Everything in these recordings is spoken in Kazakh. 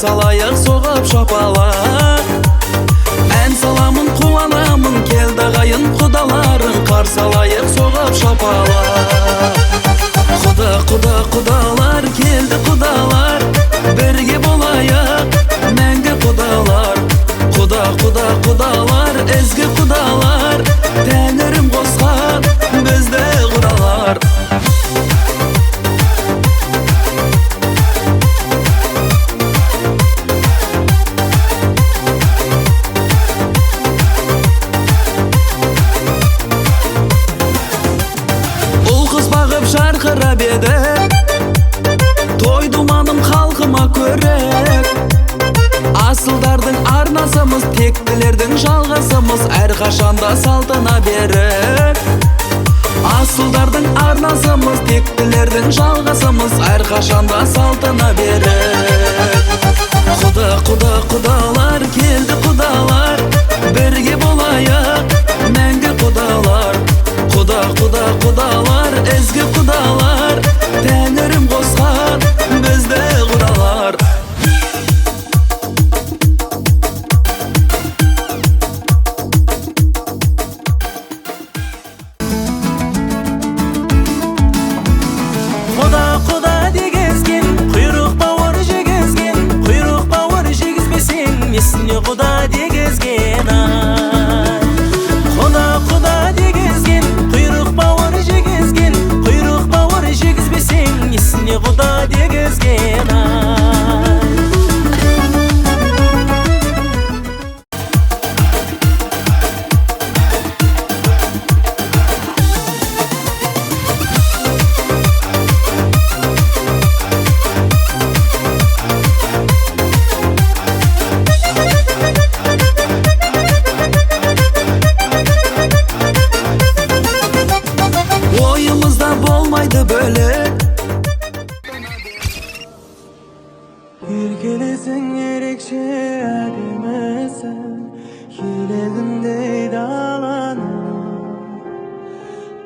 салайық соғып шапалақ. Ән саламын қуанамын келді ғайын құдаларын, қарсы алайық соғып шапалақ. Құдалар келді құдалар, бірге болайық мәңгі құдалар. Құдалар, ізгі құдалар, тәңірім қосқан бізді құдалар. Жарқырап еді той думаным халқыма көрек. Асылдардың арнасымыз, тектілердің жалғасымыз, әрқашанда салтына берік. Асылдардың арнасымыз, тектілердің жалғасымыз, әрқашанда салтына берік. Құдалар келді құдалар, бірге болайық мәңгі құдалар. Құдалар, ізгі құдалар, тәңірім қосқан бізді құдалар. Құда дегізген, құйрық бауыр жегізген, құйрық бауыр жегізбесең, несіне құда дегізген, ай. Құда дегізген, құйрық бауыр жегізген, құйрық бауыр жегізбесең, несіне құда дегізген, ай. Болмайды бөлек. Еркелесің ерекше әдемісің, елегіндей даланың,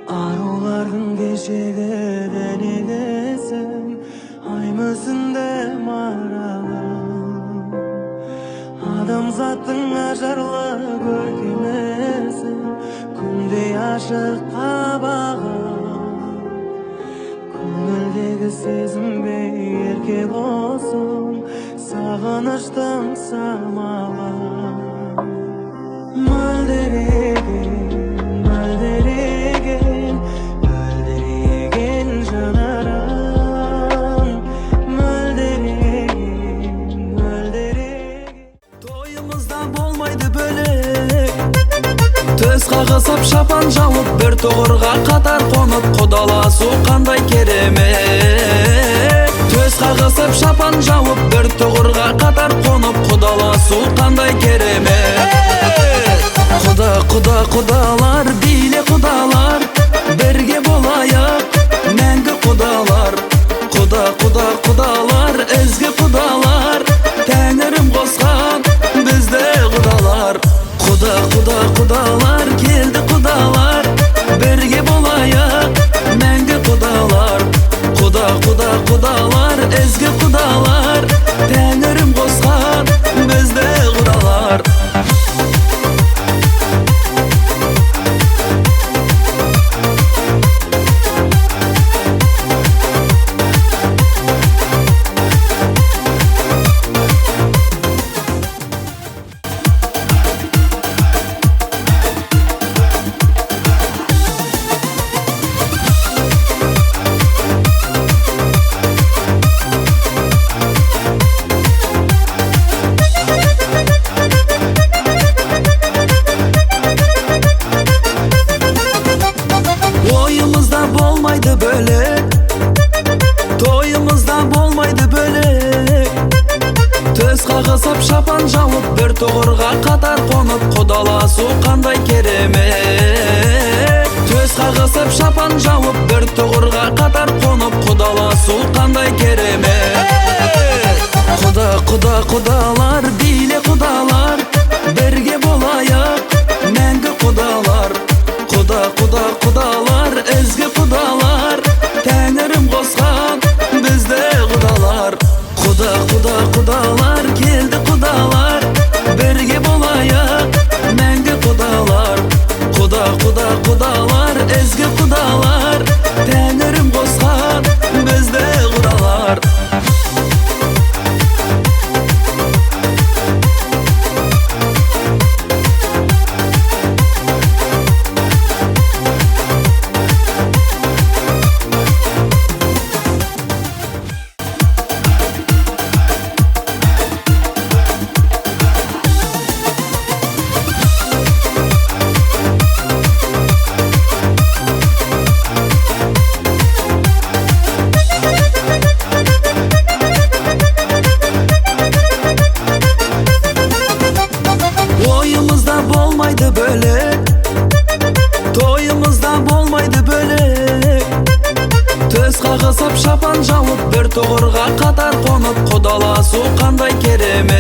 арулардың кешегі дәнелесің, ай мүсінді маралың. Адамзаттың ажарлы көркемісің, күндей ашық қабағың. Көңілдегі сезімбе еркек olsun, сағыныштың самалы. Мөлдіреген жанарың, мөлдіреген. Тойымызда болмайды бөлек. Төс қағысып шапан жауып, бір тұғырға қатар қонып, құдаласу қандай керемет. Төс қағысып шапан жауып, бір тұғырға қатар қонып, құдаласу қандай керемет. Құдалар, биле құдалар, бірге болайық мәңгі құдалар. Құдалар, ізгі құдалар, тәңірім қосқан бізді құдалар. Құдалар келді құдалар, бірге болайық мәңгі құдалар. Құдалар, ізгі құдалар, тәңірім қосқан бізді құдалар. Болмайды бөлек. Тойымызда болмайды бөлек. Төс қағысып шапан жауып, бір тұғырға қатар қонып, құдаласу қандай керемет. Төс қағысып шапан жауып, бір тұғырға қатар қонып, құдаласу қандай керемет. Құдалар, биле құдалар, бірге болайық мәңгі құдалар. Құдалар, ізгі құдалар, тәңірім қосқан бізді құдалар. Құдалар қағысып шапан жауып бір тұғырға қатар қонып құдаласу қандай керемет.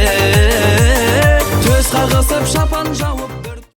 Төс қағысып шапан жауып